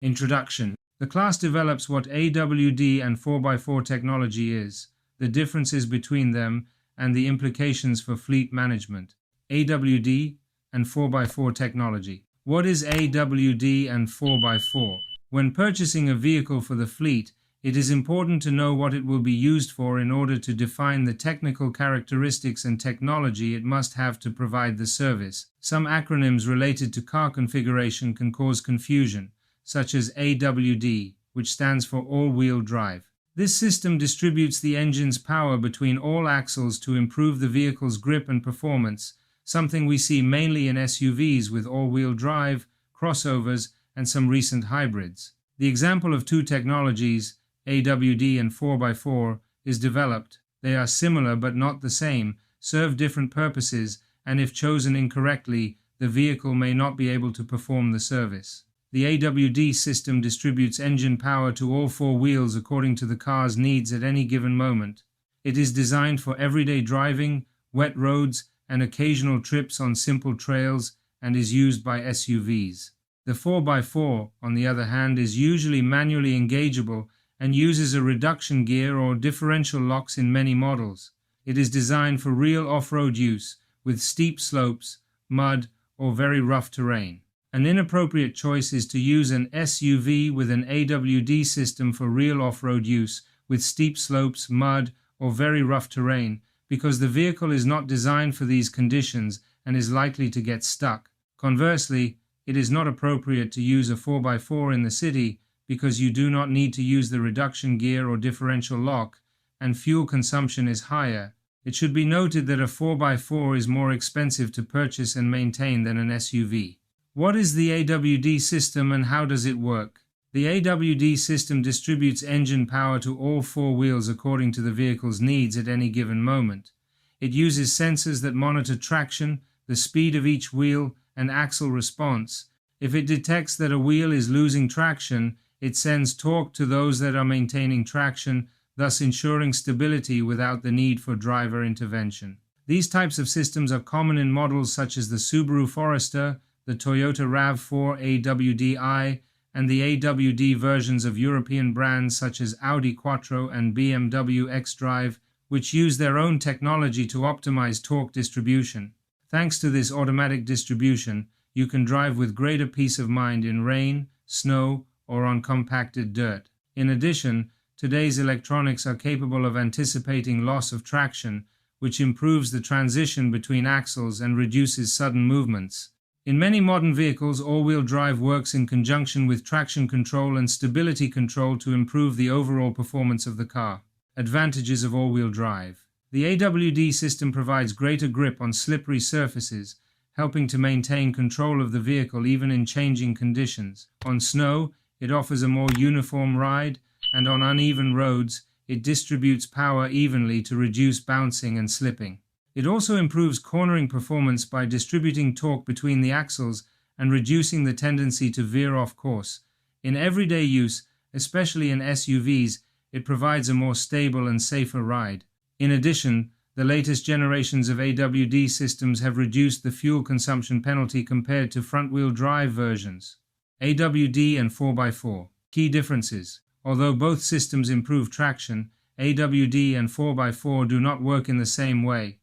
Introduction. The class develops what AWD and 4x4 technology is, the differences between them, and the implications for fleet management. AWD and 4x4 technology. What is AWD and 4x4? When purchasing a vehicle for the fleet, it is important to know what it will be used for in order to define the technical characteristics and technology it must have to provide the service. Some acronyms related to car configuration can cause confusion, such as AWD, which stands for all-wheel drive. This system distributes the engine's power between all axles to improve the vehicle's grip and performance, something we see mainly in SUVs with all-wheel drive, crossovers, and some recent hybrids. The example of two technologies, AWD and 4x4, is developed. They are similar but not the same, serve different purposes, and if chosen incorrectly, the vehicle may not be able to perform the service. The AWD system distributes engine power to all four wheels according to the car's needs at any given moment. It is designed for everyday driving, wet roads, and occasional trips on simple trails, and is used by SUVs. The 4x4, on the other hand, is usually manually engageable and uses a reduction gear or differential locks in many models. It is designed for real off-road use, with steep slopes, mud, or very rough terrain. An inappropriate choice is to use an SUV with an AWD system for real off-road use, with steep slopes, mud, or very rough terrain, because the vehicle is not designed for these conditions and is likely to get stuck. Conversely, it is not appropriate to use a 4x4 in the city because you do not need to use the reduction gear or differential lock, and fuel consumption is higher. It should be noted that a 4x4 is more expensive to purchase and maintain than an SUV. What is the AWD system and how does it work? The AWD system distributes engine power to all four wheels according to the vehicle's needs at any given moment. It uses sensors that monitor traction, the speed of each wheel, and axle response. If it detects that a wheel is losing traction, it sends torque to those that are maintaining traction, thus ensuring stability without the need for driver intervention. These types of systems are common in models such as the Subaru Forester, the Toyota RAV4 AWD-i, and the AWD versions of European brands such as Audi Quattro and BMW xDrive, which use their own technology to optimize torque distribution. Thanks to this automatic distribution, you can drive with greater peace of mind in rain, snow, or on compacted dirt. In addition, today's electronics are capable of anticipating loss of traction, which improves the transition between axles and reduces sudden movements. In many modern vehicles, all-wheel drive works in conjunction with traction control and stability control to improve the overall performance of the car. Advantages of all-wheel drive. The AWD system provides greater grip on slippery surfaces, helping to maintain control of the vehicle even in changing conditions. On snow, it offers a more uniform ride, and on uneven roads, it distributes power evenly to reduce bouncing and slipping. It also improves cornering performance by distributing torque between the axles and reducing the tendency to veer off course. In everyday use, especially in SUVs, it provides a more stable and safer ride. In addition, the latest generations of AWD systems have reduced the fuel consumption penalty compared to front-wheel drive versions. AWD and 4x4. Key differences. Although both systems improve traction, AWD and 4x4 do not work in the same way.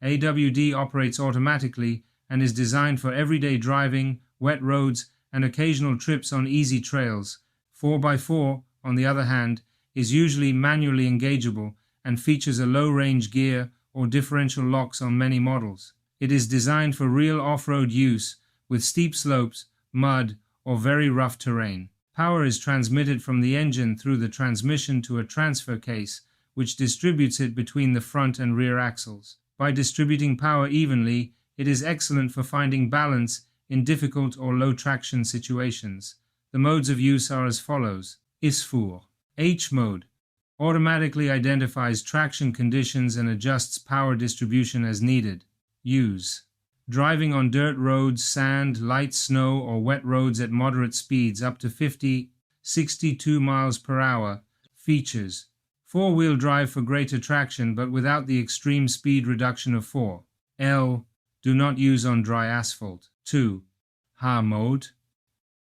AWD operates automatically and is designed for everyday driving, wet roads, and occasional trips on easy trails. 4x4, on the other hand, is usually manually engageable and features a low-range gear or differential locks on many models. It is designed for real off-road use with steep slopes, mud, or very rough terrain. Power is transmitted from the engine through the transmission to a transfer case, which distributes it between the front and rear axles. By distributing power evenly, it is excellent for finding balance in difficult or low-traction situations. The modes of use are as follows. ISFUR. H mode. Automatically identifies traction conditions and adjusts power distribution as needed. Use. Driving on dirt roads, sand, light snow, or wet roads at moderate speeds up to 50-62 miles per hour. Features. Four-wheel drive for greater traction but without the extreme speed reduction of 4. L. Do not use on dry asphalt. 2. HA mode.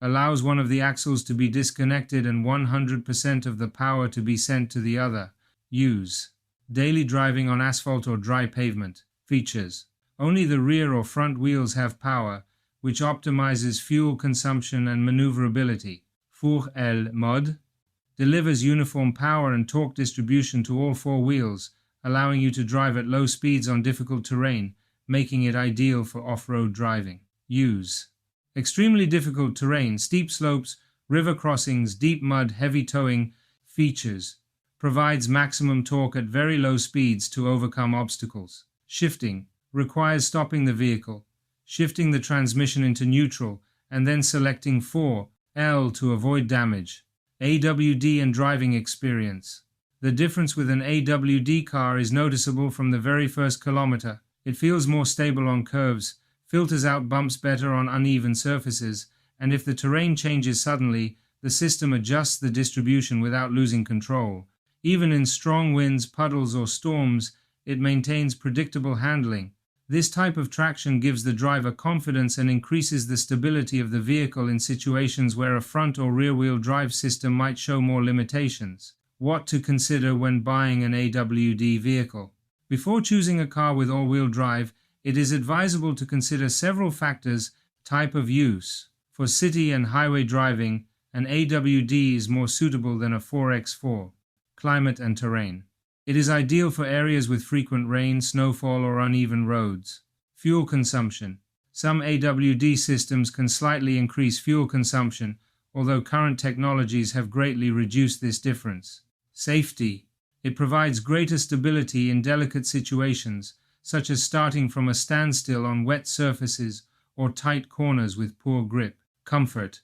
allows one of the axles to be disconnected and 100% of the power to be sent to the other. Use. Daily driving on asphalt or dry pavement. Features. Only the rear or front wheels have power, which optimizes fuel consumption and maneuverability. Pour L mode. Delivers uniform power and torque distribution to all four wheels, allowing you to drive at low speeds on difficult terrain, making it ideal for off-road driving. Use. Extremely difficult terrain, steep slopes, river crossings, deep mud, heavy towing. Features. Provides maximum torque at very low speeds to overcome obstacles. Shifting. Requires stopping the vehicle, shifting the transmission into neutral, and then selecting 4L to avoid damage. AWD and driving experience. The difference with an AWD car is noticeable from the very first kilometer. It feels more stable on curves, filters out bumps better on uneven surfaces, and if the terrain changes suddenly, the system adjusts the distribution without losing control. Even in strong winds, puddles, or storms, it maintains predictable handling. This type of traction gives the driver confidence and increases the stability of the vehicle in situations where a front or rear-wheel drive system might show more limitations. What to consider when buying an AWD vehicle? Before choosing a car with all-wheel drive, it is advisable to consider several factors. Type of use. For city and highway driving, an AWD is more suitable than a 4x4. Climate and terrain. It is ideal for areas with frequent rain, snowfall, or uneven roads. Fuel consumption. Some AWD systems can slightly increase fuel consumption, although current technologies have greatly reduced this difference. Safety. It provides greater stability in delicate situations, such as starting from a standstill on wet surfaces or tight corners with poor grip. Comfort.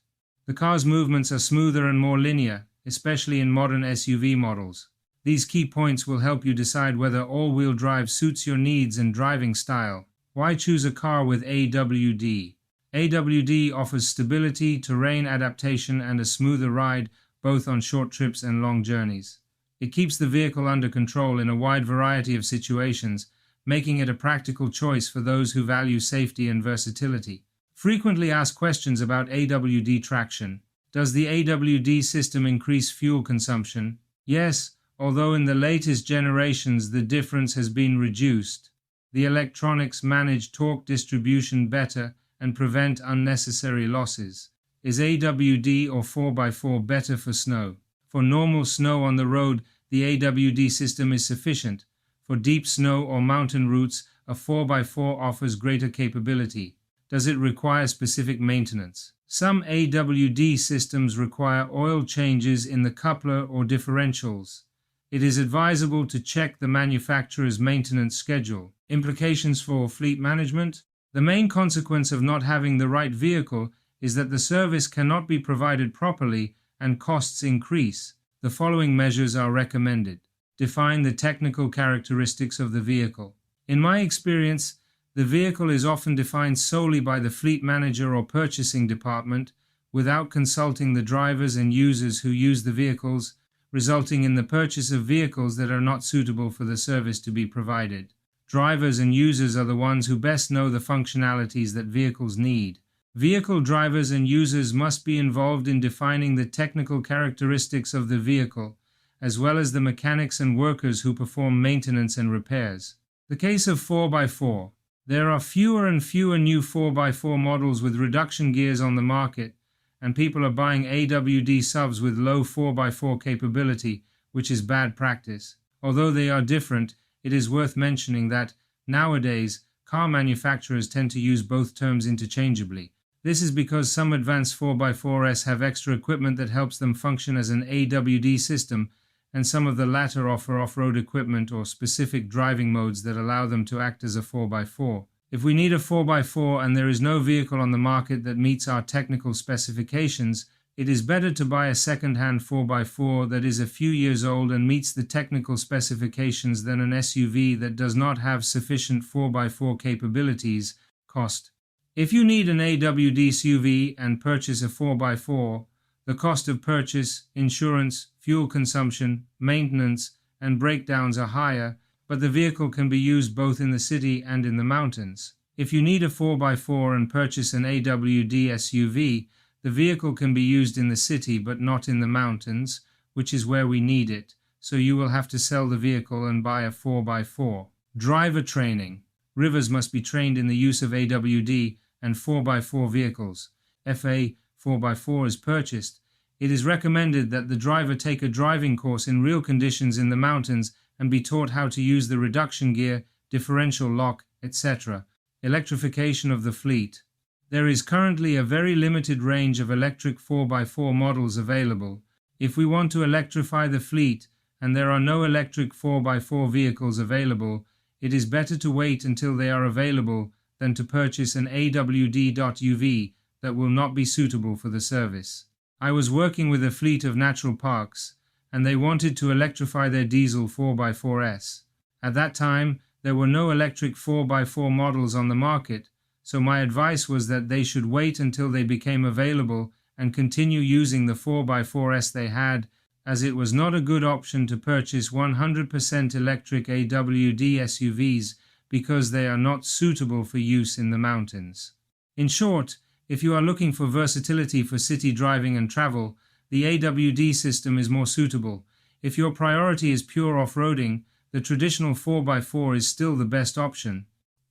The car's movements are smoother and more linear, especially in modern SUV models. These key points will help you decide whether all-wheel drive suits your needs and driving style. Why choose a car with AWD? AWD offers stability, terrain adaptation, and a smoother ride, both on short trips and long journeys. It keeps the vehicle under control in a wide variety of situations, making it a practical choice for those who value safety and versatility. Frequently asked questions about AWD traction. Does the AWD system increase fuel consumption? Yes. Although in the latest generations the difference has been reduced. The electronics manage torque distribution better and prevent unnecessary losses. Is AWD or 4x4 better for snow? For normal snow on the road, the AWD system is sufficient. For deep snow or mountain routes, a 4x4 offers greater capability. Does it require specific maintenance? Some AWD systems require oil changes in the coupler or differentials. It is advisable to check the manufacturer's maintenance schedule. Implications for fleet management. The main consequence of not having the right vehicle is that the service cannot be provided properly and costs increase. The following measures are recommended. Define the technical characteristics of the vehicle. In my experience, the vehicle is often defined solely by the fleet manager or purchasing department without consulting the drivers and users who use the vehicles, resulting in the purchase of vehicles that are not suitable for the service to be provided. Drivers and users are the ones who best know the functionalities that vehicles need. Vehicle drivers and users must be involved in defining the technical characteristics of the vehicle, as well as the mechanics and workers who perform maintenance and repairs. The case of 4x4. There are fewer and fewer new 4x4 models with reduction gears on the market, and people are buying AWD subs with low 4x4 capability, which is bad practice. Although they are different, it is worth mentioning that, nowadays, car manufacturers tend to use both terms interchangeably. This is because some advanced 4x4s have extra equipment that helps them function as an AWD system, and some of the latter offer off-road equipment or specific driving modes that allow them to act as a 4x4. If we need a 4x4 and there is no vehicle on the market that meets our technical specifications, it is better to buy a second-hand 4x4 that is a few years old and meets the technical specifications than an SUV that does not have sufficient 4x4 capabilities. Cost. If you need an AWD SUV and purchase a 4x4, the cost of purchase, insurance, fuel consumption, maintenance, and breakdowns are higher, but the vehicle can be used both in the city and in the mountains. If you need a 4x4 and purchase an AWD SUV, The vehicle can be used in the city but not in the mountains, which is where we need it, so you will have to sell the vehicle and buy a 4x4. Driver training. Rivers must be trained in the use of AWD and 4x4 vehicles. If a 4x4 is purchased, it is recommended that the driver take a driving course in real conditions in the mountains and be taught how to use the reduction gear, differential lock, etc. Electrification of the fleet. There is currently a very limited range of electric 4x4 models available. If we want to electrify the fleet and there are no electric 4x4 vehicles available, it is better to wait until they are available than to purchase an AWD.UV that will not be suitable for the service. I was working with a fleet of natural parks, and they wanted to electrify their diesel 4x4s. At that time, there were no electric 4x4 models on the market, so my advice was that they should wait until they became available and continue using the 4x4s they had, as it was not a good option to purchase 100% electric AWD SUVs because they are not suitable for use in the mountains. In short, if you are looking for versatility for city driving and travel, the AWD system is more suitable. If your priority is pure off-roading, the traditional 4x4 is still the best option.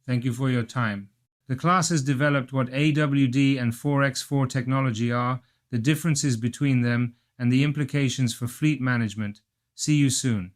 Thank you for your time. The class has developed what AWD and 4x4 technology are, the differences between them, and the implications for fleet management. See you soon.